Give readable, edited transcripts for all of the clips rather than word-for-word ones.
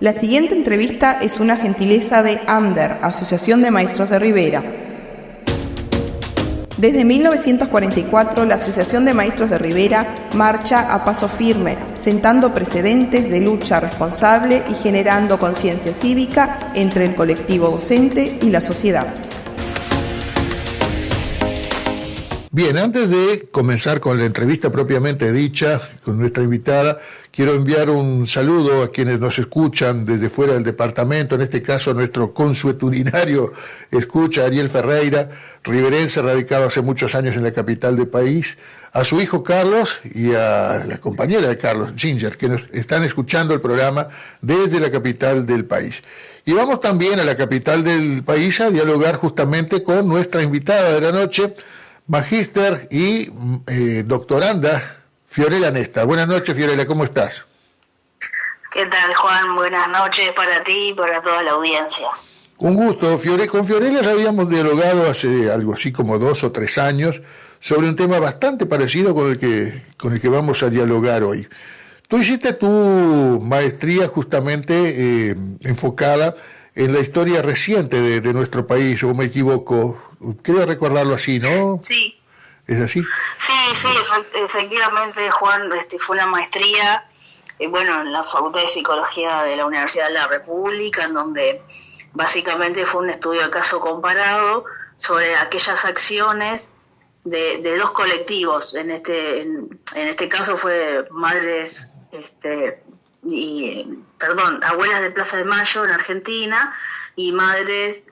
La siguiente entrevista es una gentileza de AMDER, Asociación de Maestros de Rivera. Desde 1944, la Asociación de Maestros de Rivera marcha a paso firme, sentando precedentes de lucha responsable y generando conciencia cívica entre el colectivo docente y la sociedad. Bien, antes de comenzar con la entrevista propiamente dicha con nuestra invitada, quiero enviar un saludo a quienes nos escuchan desde fuera del departamento, en este caso nuestro consuetudinario escucha, Ariel Ferreira, riverense, radicado hace muchos años en la capital del país, a su hijo Carlos y a la compañera de Carlos, Ginger, que nos están escuchando el programa desde la capital del país. Y vamos también a la capital del país a dialogar justamente con nuestra invitada de la noche, magíster y doctoranda Fiorella Nesta. Buenas noches, Fiorella, ¿cómo estás? ¿Qué tal, Juan? Buenas noches para ti y para toda la audiencia. Un gusto. Con Fiorella ya habíamos dialogado hace algo así como 2 o 3 años sobre un tema bastante parecido con el que vamos a dialogar hoy. Tú hiciste tu maestría justamente enfocada en la historia reciente de nuestro país, o me equivoco. Creo recordarlo así, ¿no? Sí. ¿Es así? Sí, efectivamente, Juan, fue una maestría, en la Facultad de Psicología de la Universidad de la República, en donde básicamente fue un estudio de caso comparado sobre aquellas acciones de dos colectivos. En este caso fue abuelas de Plaza de Mayo en Argentina y madres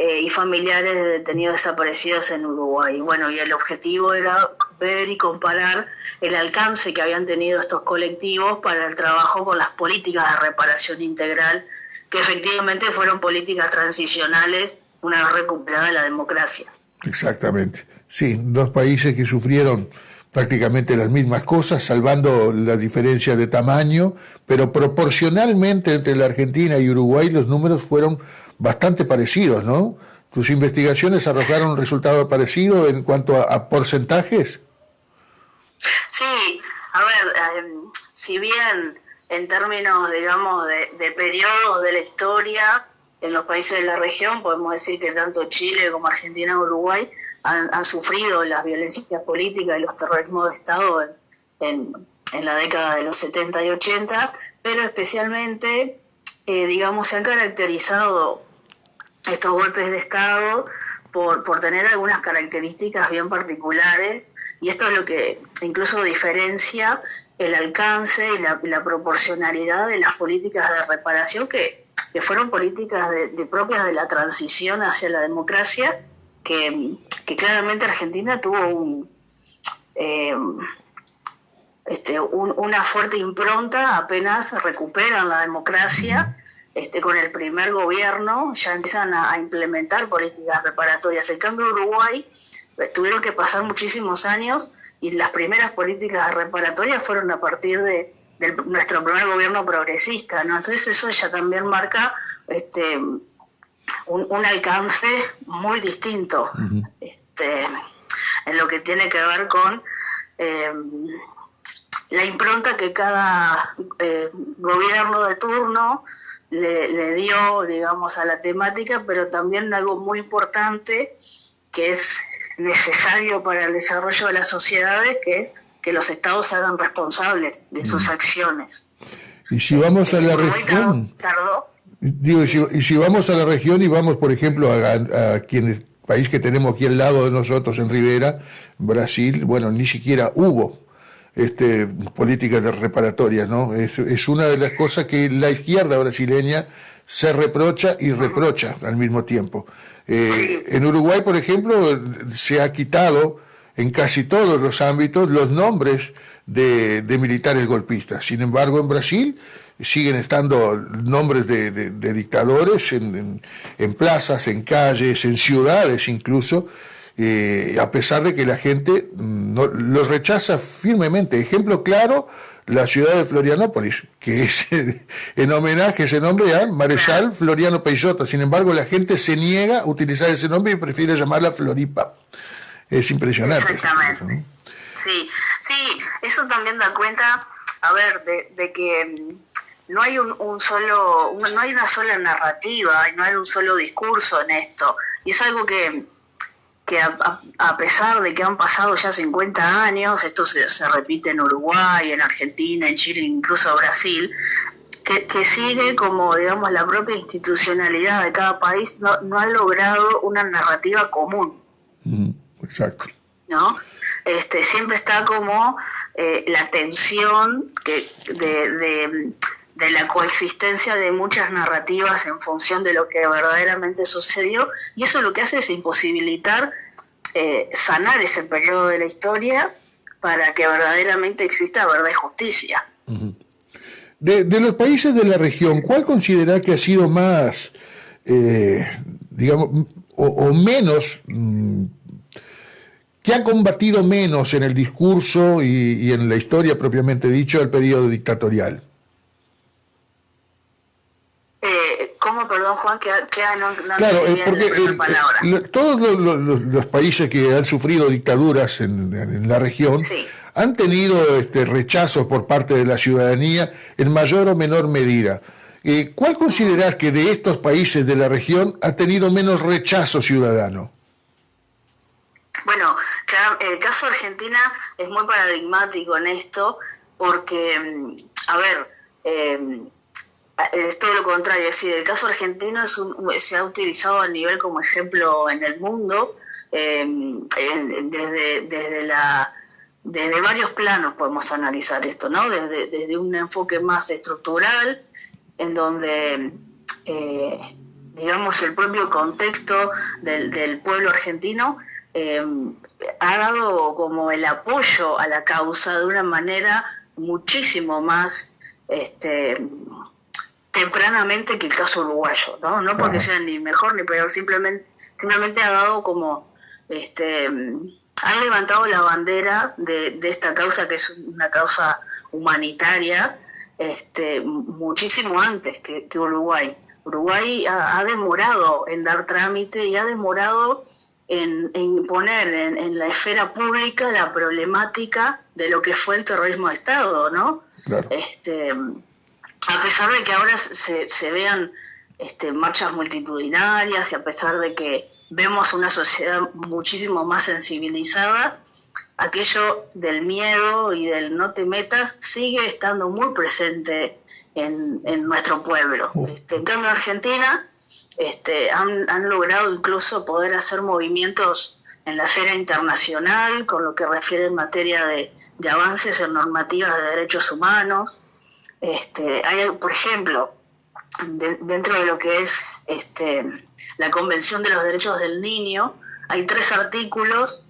y familiares de detenidos desaparecidos en Uruguay. Y el objetivo era ver y comparar el alcance que habían tenido estos colectivos para el trabajo con las políticas de reparación integral, que efectivamente fueron políticas transicionales una vez recuperada la democracia. Exactamente. Sí, 2 países que sufrieron prácticamente las mismas cosas, salvando la diferencia de tamaño, pero proporcionalmente entre la Argentina y Uruguay los números fueron bastante parecidos, ¿no? ¿Tus investigaciones arrojaron un resultado parecido en cuanto a porcentajes? Sí, si bien en términos, digamos, de periodos de la historia, en los países de la región podemos decir que tanto Chile como Argentina y Uruguay han sufrido las violencias políticas y los terrorismos de Estado en la década de los 70 y 80, pero especialmente, se han caracterizado estos golpes de Estado por tener algunas características bien particulares, y esto es lo que incluso diferencia el alcance y la proporcionalidad de las políticas de reparación que fueron políticas propias de la transición hacia la democracia, que claramente Argentina tuvo una fuerte impronta apenas recuperan la democracia. Con el primer gobierno ya empiezan a implementar políticas reparatorias. En cambio, Uruguay tuvieron que pasar muchísimos años y las primeras políticas reparatorias fueron a partir de nuestro primer gobierno progresista, ¿no? Entonces eso ya también marca un alcance muy distinto en lo que tiene que ver con la impronta que cada gobierno de turno le dio, digamos, a la temática, pero también algo muy importante que es necesario para el desarrollo de las sociedades, que es que los estados se hagan responsables de sus acciones. Y si vamos a la región, y si vamos a la región y vamos, por ejemplo, a quienes país que tenemos aquí al lado de nosotros en Rivera, Brasil, ni siquiera hubo políticas de reparatorias, ¿no? Es una de las cosas que la izquierda brasileña se reprocha y reprocha al mismo tiempo. En Uruguay, por ejemplo, se ha quitado en casi todos los ámbitos los nombres de militares golpistas. Sin embargo, en Brasil siguen estando nombres de dictadores en plazas, en calles, en ciudades incluso, a pesar de que la gente los rechaza firmemente. Ejemplo claro, la ciudad de Florianópolis, que es en homenaje a ese nombre a Marechal Floriano Peixoto. Sin embargo, la gente se niega a utilizar ese nombre y prefiere llamarla Floripa. Es impresionante. Exactamente. ¿No? Sí, eso también da cuenta, de que no hay no hay una sola narrativa, no hay un solo discurso en esto, y es algo que a pesar de que han pasado ya 50 años, esto se repite en Uruguay, en Argentina, en Chile, incluso Brasil, que sigue como, digamos, la propia institucionalidad de cada país no ha logrado una narrativa común. Exacto. ¿No? Siempre está como la tensión de la coexistencia de muchas narrativas en función de lo que verdaderamente sucedió, y eso lo que hace es imposibilitar sanar ese periodo de la historia para que verdaderamente exista verdad y justicia. De los países de la región, ¿cuál considera que ha sido más, digamos, o menos, que ha combatido menos en el discurso y en la historia propiamente dicho el periodo dictatorial? ¿Cómo, perdón, Juan? No claro, porque todos los países que han sufrido dictaduras en la región sí. han tenido rechazos por parte de la ciudadanía en mayor o menor medida. ¿Cuál considerás que de estos países de la región ha tenido menos rechazo ciudadano? Bueno, el caso de Argentina es muy paradigmático en esto porque, es todo lo contrario, es decir, el caso argentino se ha utilizado a nivel como ejemplo en el mundo, desde varios planos podemos analizar esto, ¿no? Desde un enfoque más estructural, en donde, digamos, el propio contexto del pueblo argentino ha dado como el apoyo a la causa de una manera muchísimo más tempranamente que el caso uruguayo, no porque sea ni mejor ni peor, simplemente ha dado como ha levantado la bandera de esta causa, que es una causa humanitaria, muchísimo antes que Uruguay. Uruguay ha demorado en dar trámite y ha demorado en poner en la esfera pública la problemática de lo que fue el terrorismo de Estado, ¿no? Claro. A pesar de que ahora se vean marchas multitudinarias y a pesar de que vemos una sociedad muchísimo más sensibilizada, aquello del miedo y del no te metas sigue estando muy presente en nuestro pueblo. En cambio, Argentina han logrado incluso poder hacer movimientos en la esfera internacional con lo que refiere en materia de avances en normativas de derechos humanos. Hay, por ejemplo, dentro de lo que es la Convención de los Derechos del Niño, hay 3 artículos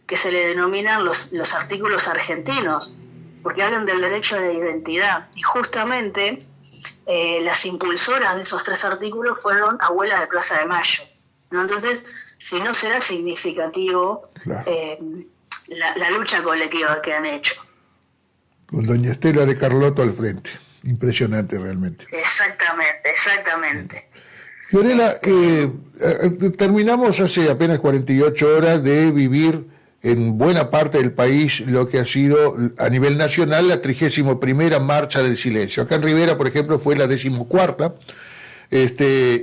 que se le denominan los artículos argentinos, porque hablan del derecho de identidad, y justamente las impulsoras de esos 3 artículos fueron abuelas de Plaza de Mayo, ¿no? Entonces, si no será significativo claro. La lucha colectiva que han hecho. Con doña Estela de Carlotto al frente. Impresionante realmente. Exactamente. Fiorella, terminamos hace apenas 48 horas de vivir en buena parte del país lo que ha sido a nivel nacional la 31ª Marcha del Silencio. Acá en Rivera, por ejemplo, fue la 14ª,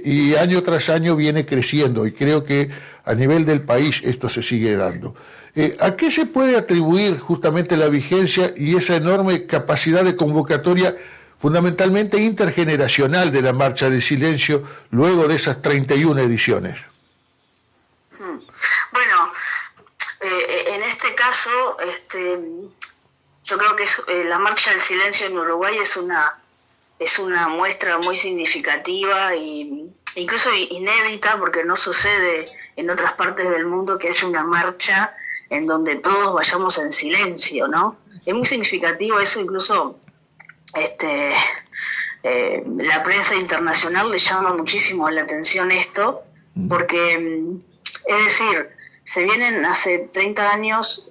y año tras año viene creciendo, y creo que a nivel del país esto se sigue dando. ¿A qué se puede atribuir justamente la vigencia y esa enorme capacidad de convocatoria fundamentalmente intergeneracional de la Marcha del Silencio luego de esas 31 ediciones? Bueno, en este caso, yo creo que la Marcha del Silencio en Uruguay es una muestra muy significativa e incluso inédita, porque no sucede en otras partes del mundo que haya una marcha en donde todos vayamos en silencio, ¿no? Es muy significativo eso, incluso la prensa internacional le llama muchísimo la atención esto, porque, es decir, se vienen hace 30 años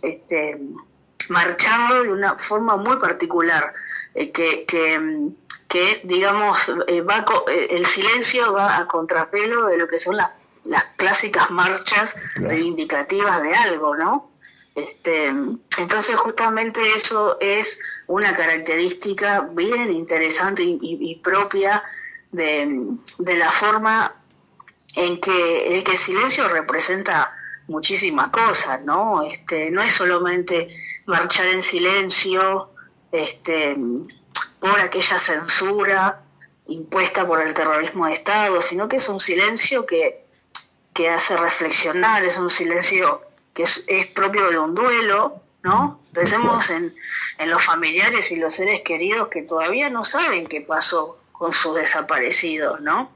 marchando de una forma muy particular, que es, digamos, el silencio va a contrapelo de lo que son las clásicas marchas reivindicativas de algo, ¿no? Entonces justamente eso es una característica bien interesante y propia de la forma en que el silencio representa muchísimas cosas, ¿no? No es solamente marchar en silencio por aquella censura impuesta por el terrorismo de Estado, sino que es un silencio que hace reflexionar, es un silencio que es propio de un duelo, ¿no? Pensemos en los familiares y los seres queridos que todavía no saben qué pasó con sus desaparecidos, ¿no?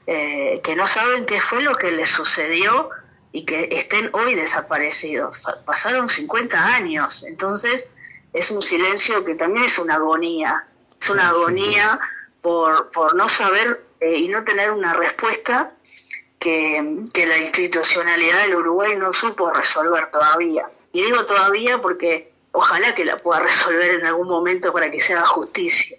Que no saben qué fue lo que les sucedió y que estén hoy desaparecidos. Pasaron 50 años, entonces es un silencio que también es una agonía por no saber y no tener una respuesta que la institucionalidad del Uruguay no supo resolver todavía. Y digo todavía porque ojalá que la pueda resolver en algún momento para que se haga justicia.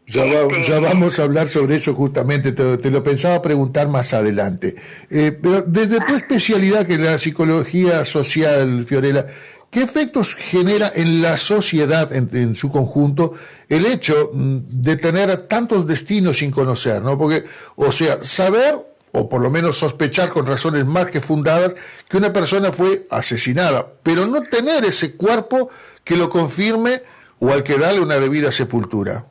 Ya vamos a hablar sobre eso justamente, te lo pensaba preguntar más adelante. Pero desde tu especialidad, que es la psicología social, Fiorella, ¿qué efectos genera en la sociedad en su conjunto el hecho de tener tantos destinos sin conocer, ¿no? Porque, o sea, saber, o por lo menos sospechar con razones más que fundadas, que una persona fue asesinada, pero no tener ese cuerpo que lo confirme o al que darle una debida sepultura.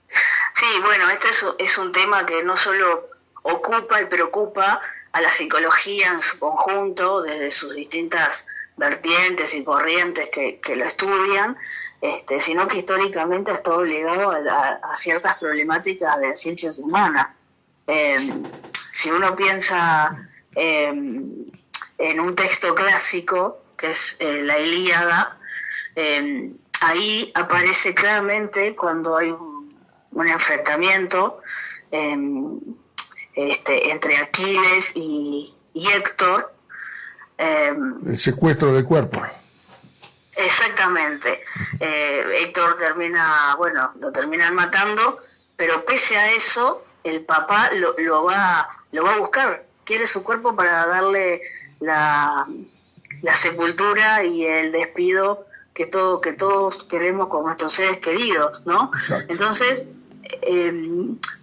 Sí, bueno, este es un tema que no solo ocupa y preocupa a la psicología en su conjunto, desde sus distintas vertientes y corrientes que lo estudian, sino que históricamente ha estado ligado a ciertas problemáticas de ciencias humanas. Si uno piensa en un texto clásico, que es la Ilíada, ahí aparece claramente cuando hay un enfrentamiento entre Aquiles y Héctor. El secuestro del cuerpo. Exactamente. Héctor lo terminan matando, pero pese a eso, el papá lo va a buscar. Quiere su cuerpo para darle la sepultura y el despido que todos queremos con nuestros seres queridos, ¿no? Exacto. Entonces,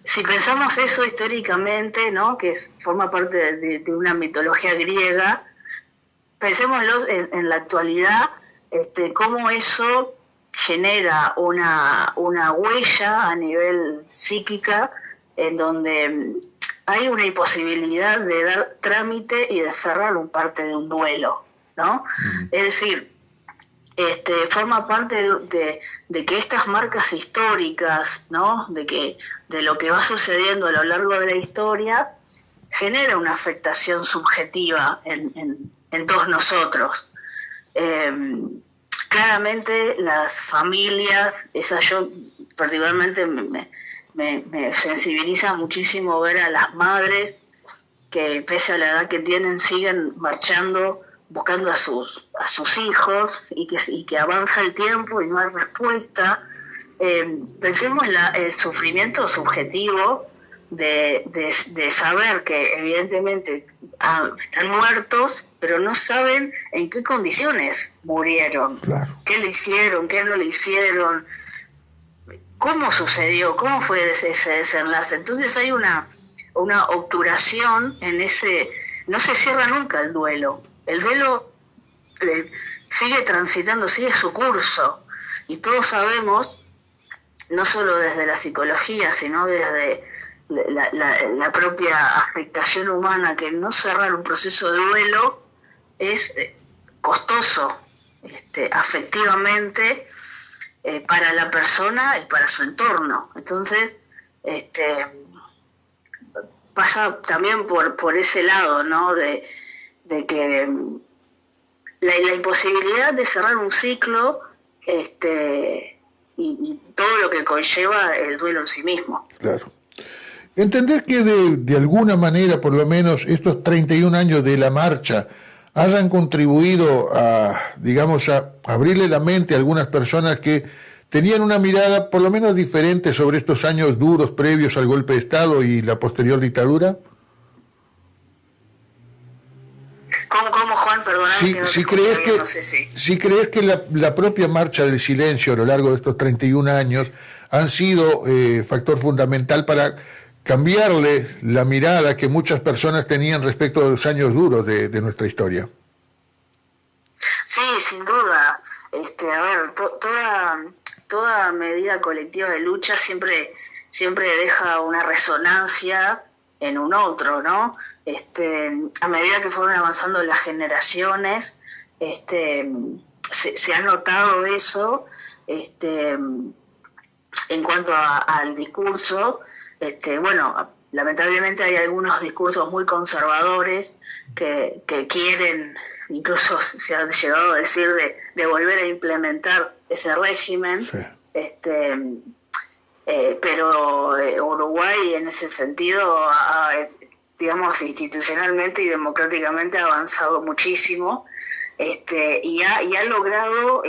si pensamos eso históricamente, ¿no? Que forma parte de una mitología griega, pensémoslo en la actualidad, cómo eso genera una huella a nivel psíquica en donde hay una imposibilidad de dar trámite y de cerrar un parte de un duelo, ¿no? Es decir, forma parte de que estas marcas históricas, ¿no? De lo que va sucediendo a lo largo de la historia genera una afectación subjetiva en todos nosotros. Claramente las familias, yo particularmente me sensibiliza muchísimo ver a las madres que pese a la edad que tienen siguen marchando buscando a sus hijos y que avanza el tiempo y no hay respuesta. Pensemos el sufrimiento subjetivo de saber que evidentemente están muertos, pero no saben en qué condiciones murieron, claro. Qué le hicieron, qué no le hicieron, cómo sucedió, cómo fue ese desenlace. Entonces hay una obturación en ese, no se cierra nunca el duelo sigue transitando, sigue su curso, y todos sabemos, no solo desde la psicología, sino desde la propia afectación humana, que no cerrar un proceso de duelo es costoso afectivamente para la persona y para su entorno. Entonces pasa también por ese lado, ¿no? de que la imposibilidad de cerrar un ciclo y todo lo que conlleva el duelo en sí mismo. Claro. Entender que de alguna manera, por lo menos, estos 31 años de la marcha hayan contribuido a abrirle la mente a algunas personas que tenían una mirada por lo menos diferente sobre estos años duros previos al golpe de Estado y la posterior dictadura. ¿Cómo? perdóname. Si crees que la propia marcha del silencio a lo largo de estos 31 años han sido factor fundamental para cambiarle la mirada que muchas personas tenían respecto de los años duros de nuestra historia. Sí, sin duda. A ver, toda medida colectiva de lucha siempre deja una resonancia en un otro, ¿no? A medida que fueron avanzando las generaciones, se ha notado eso, en cuanto al discurso. Bueno, lamentablemente hay algunos discursos muy conservadores que quieren, incluso se ha llegado a decir de volver a implementar ese régimen. Sí. Pero Uruguay en ese sentido digamos, institucionalmente y democráticamente ha avanzado muchísimo, y ha logrado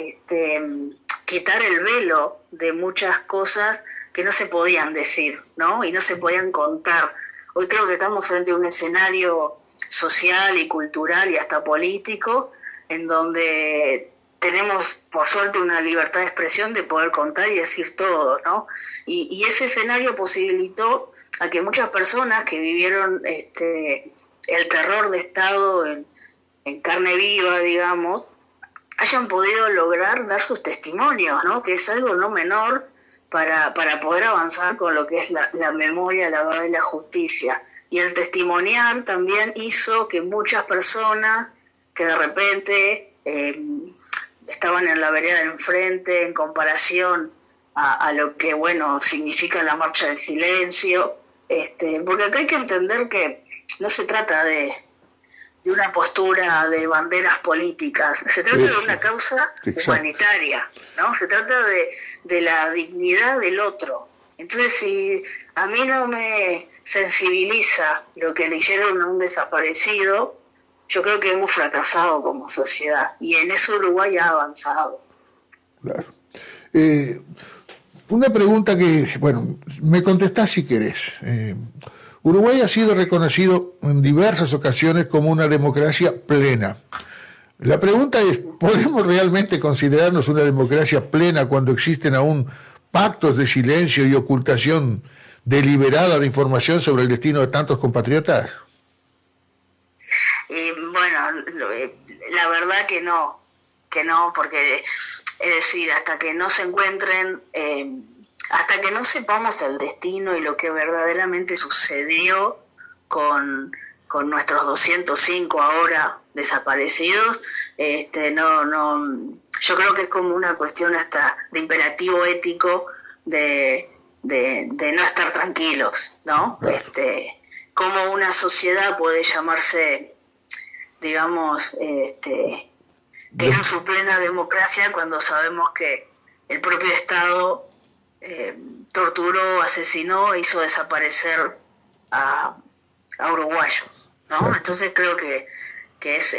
quitar el velo de muchas cosas que no se podían decir, ¿no? Y no se podían contar. Hoy creo que estamos frente a un escenario social y cultural y hasta político en donde tenemos, por suerte, una libertad de expresión de poder contar y decir todo, ¿no? Y ese escenario posibilitó a que muchas personas que vivieron el terror de Estado en carne viva, digamos, hayan podido lograr dar sus testimonios, ¿no? Que es algo no menor para poder avanzar con lo que es la memoria, la verdad y la justicia. Y el testimoniar también hizo que muchas personas que de repente estaban en la vereda de enfrente en comparación a lo que, bueno, significa la marcha del silencio, porque acá hay que entender que no se trata de una postura de banderas políticas, se trata de una causa humanitaria, ¿no? Se trata de la dignidad del otro. Entonces, si a mí no me sensibiliza lo que le hicieron a un desaparecido, yo creo que hemos fracasado como sociedad, y en eso Uruguay ha avanzado. Claro. Una pregunta que, bueno, me contestás si querés. Uruguay ha sido reconocido en diversas ocasiones como una democracia plena. La pregunta es, ¿podemos realmente considerarnos una democracia plena cuando existen aún pactos de silencio y ocultación deliberada de información sobre el destino de tantos compatriotas? Bueno, la verdad que no, porque es decir, hasta que no se encuentren, hasta que no sepamos el destino y lo que verdaderamente sucedió con nuestros 205 ahora desaparecidos, yo creo que es como una cuestión hasta de imperativo ético de no estar tranquilos, ¿no? Cómo una sociedad puede llamarse, digamos, en su plena democracia cuando sabemos que el propio Estado torturó, asesinó, hizo desaparecer a uruguayos, ¿no? Exacto. Entonces creo que es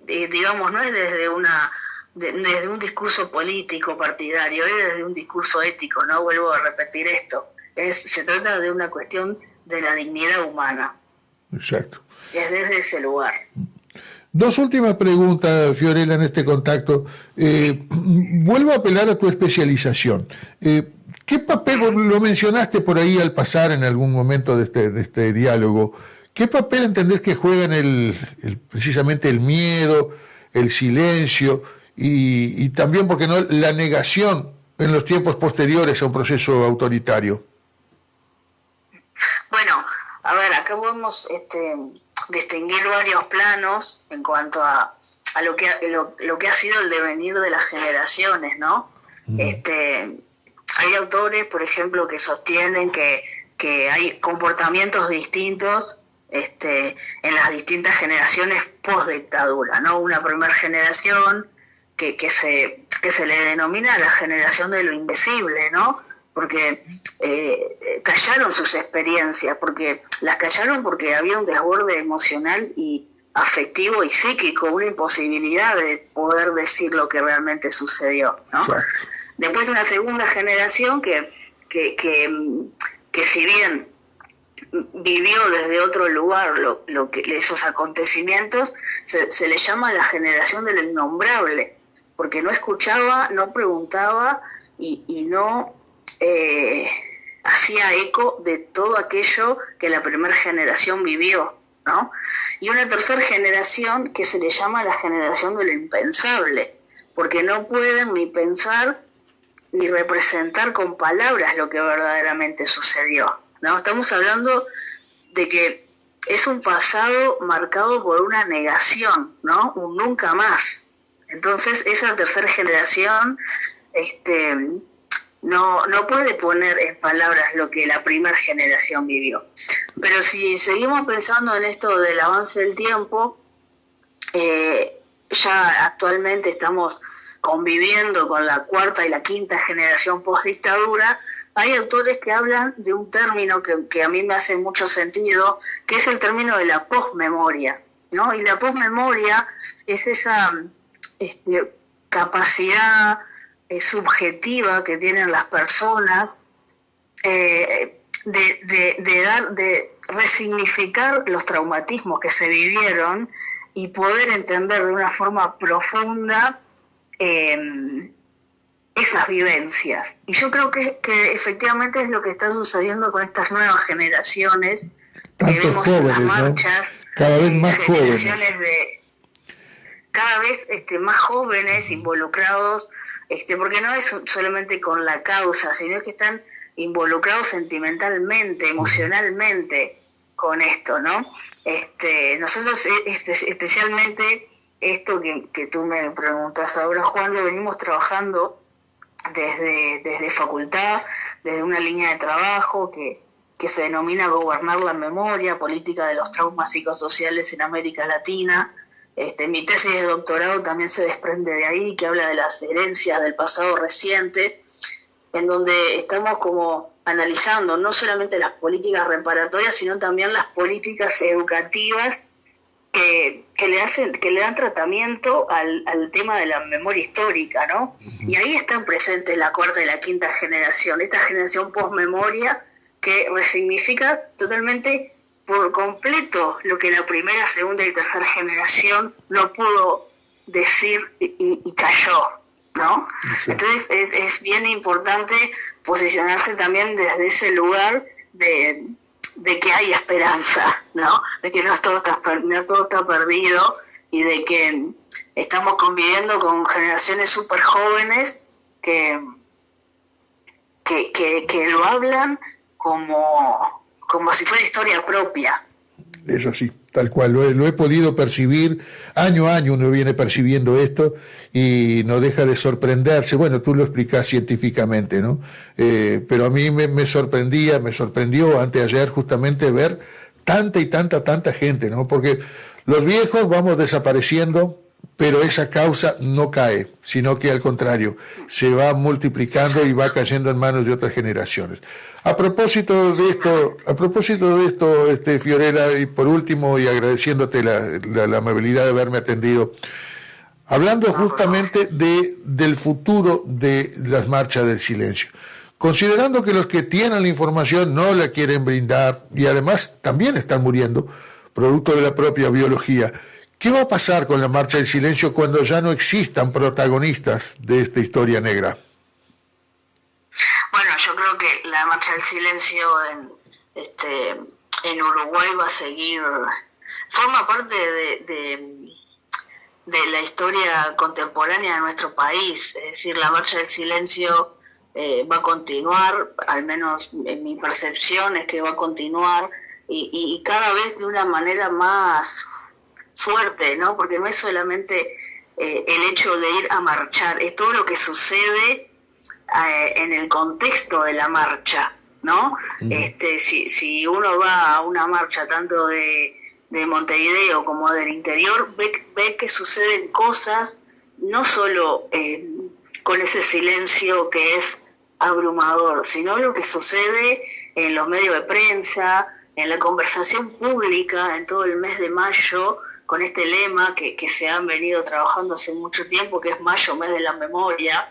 digamos, no es desde un discurso político partidario, es desde un discurso ético, no vuelvo a repetir esto, se trata de una cuestión de la dignidad humana. Exacto. Es desde ese lugar. Dos últimas preguntas, Fiorella, en este contacto. Vuelvo a apelar a tu especialización. ¿Qué papel, lo mencionaste por ahí al pasar en algún momento de este diálogo, qué papel entendés que juegan precisamente el miedo, el silencio y también, ¿por qué no?, la negación en los tiempos posteriores a un proceso autoritario? Bueno, a ver, acá podemos distinguir varios planos en cuanto a lo que ha sido el devenir de las generaciones, ¿no? Hay autores, por ejemplo, que sostienen que hay comportamientos distintos en las distintas generaciones post-dictadura, ¿no? Una primera generación que se le denomina la generación de lo invisible, ¿no? Porque callaron sus experiencias, porque las callaron porque había un desborde emocional y afectivo y psíquico, una imposibilidad de poder decir lo que realmente sucedió, ¿no? Exacto. Después una segunda generación que si bien vivió desde otro lugar lo que esos acontecimientos, se le llama la generación del innombrable, porque no escuchaba, no preguntaba y no hacía eco de todo aquello que la primera generación vivió, ¿no? Y una tercera generación que se le llama la generación de lo impensable, porque no pueden ni pensar ni representar con palabras lo que verdaderamente sucedió, ¿no? Estamos hablando de que es un pasado marcado por una negación, ¿no? Un nunca más. Entonces esa tercera generación no puede poner en palabras lo que la primera generación vivió. Pero si seguimos pensando en esto del avance del tiempo, ya actualmente estamos conviviendo con la cuarta y la quinta generación post-dictadura. Hay autores que hablan de un término que a mí me hace mucho sentido, que es el término de la posmemoria, ¿no? Y la posmemoria es esa capacidad subjetiva que tienen las personas de resignificar los traumatismos que se vivieron y poder entender de una forma profunda esas vivencias. Y yo creo que efectivamente es lo que está sucediendo con estas nuevas generaciones que vemos jóvenes, en las marchas, ¿no? Cada vez más jóvenes. Cada vez más jóvenes involucrados, porque no es solamente con la causa, sino que están involucrados sentimentalmente, emocionalmente con esto, ¿no? Nosotros especialmente esto que tú me preguntas ahora, Juan, lo venimos trabajando desde facultad, desde una línea de trabajo que se denomina Gobernar la Memoria, Política de los Traumas Psicosociales en América Latina. Mi tesis de doctorado también se desprende de ahí, que habla de las herencias del pasado reciente, en donde estamos como analizando no solamente las políticas reparatorias, sino también las políticas educativas que le dan tratamiento al tema de la memoria histórica, ¿no? Uh-huh. Y ahí están presentes la cuarta y la quinta generación, esta generación post-memoria que resignifica totalmente por completo lo que la primera, segunda y tercera generación no pudo decir y cayó, ¿no? Sí. Entonces es bien importante posicionarse también desde ese lugar de que hay esperanza, ¿no? De que no todo está perdido y de que estamos conviviendo con generaciones súper jóvenes que lo hablan como si fuera historia propia. Es así, tal cual, lo he podido percibir, año a año uno viene percibiendo esto y no deja de sorprenderse. Bueno, tú lo explicás científicamente, ¿no? Pero a mí me sorprendió anteayer justamente ver tanta gente, ¿no? Porque los viejos vamos desapareciendo, pero esa causa no cae, sino que al contrario, se va multiplicando y va cayendo en manos de otras generaciones. A propósito de esto, Fiorella, y por último, y agradeciéndote la amabilidad de haberme atendido, hablando justamente del futuro de las marchas del silencio, considerando que los que tienen la información no la quieren brindar y además también están muriendo, producto de la propia biología, ¿qué va a pasar con la marcha del silencio cuando ya no existan protagonistas de esta historia negra? Bueno, yo creo que la marcha del silencio en Uruguay va a seguir, forma parte de la historia contemporánea de nuestro país. Es decir, la marcha del silencio va a continuar, al menos en mi percepción es que va a continuar y cada vez de una manera más fuerte, ¿no? Porque no es solamente el hecho de ir a marchar, es todo lo que sucede en el contexto de la marcha, ¿no? Si uno va a una marcha tanto de Montevideo como del interior, ve que suceden cosas no solo con ese silencio que es abrumador, sino lo que sucede en los medios de prensa, en la conversación pública en todo el mes de mayo, con este lema que se han venido trabajando hace mucho tiempo, que es Mayo, mes de la memoria.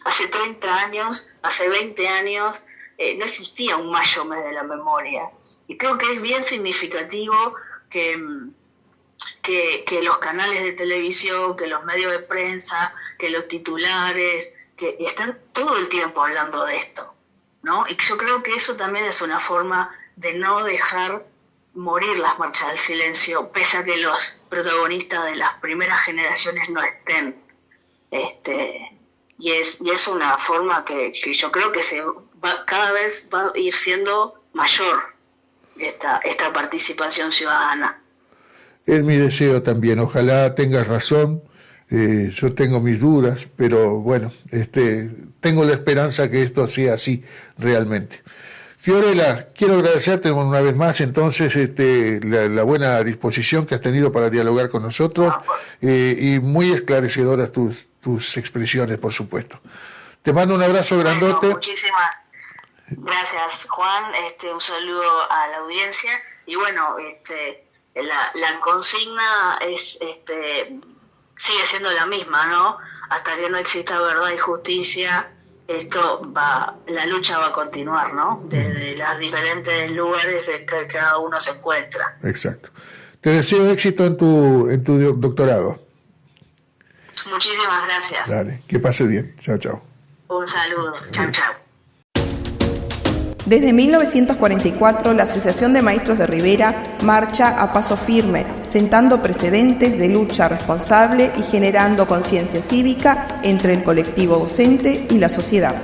Hace 30 años, hace 20 años, no existía un mayo mes de la memoria. Y creo que es bien significativo que los canales de televisión, que los medios de prensa, que los titulares, que están todo el tiempo hablando de esto, ¿no? Y yo creo que eso también es una forma de no dejar morir las marchas del silencio, pese a que los protagonistas de las primeras generaciones no estén. Y es una forma que yo creo que cada vez va a ir siendo mayor esta participación ciudadana. Es mi deseo también, ojalá tengas razón, yo tengo mis dudas, pero bueno, tengo la esperanza que esto sea así realmente. Fiorella, quiero agradecerte una vez más entonces la buena disposición que has tenido para dialogar con nosotros y muy esclarecedoras tus expresiones, por supuesto. Te mando un abrazo grandote. Muchísimas gracias, Juan. Un saludo a la audiencia y bueno, la consigna sigue siendo la misma, ¿no? Hasta que no exista verdad y justicia, la lucha va a continuar, ¿no? Desde los diferentes lugares en que cada uno se encuentra. Exacto. Te deseo éxito en tu doctorado. Muchísimas gracias. Dale, que pase bien. Chao, chao. Un saludo. Chao, chao. Desde 1944, la Asociación de Maestros de Rivera marcha a paso firme, sentando precedentes de lucha responsable y generando conciencia cívica entre el colectivo docente y la sociedad.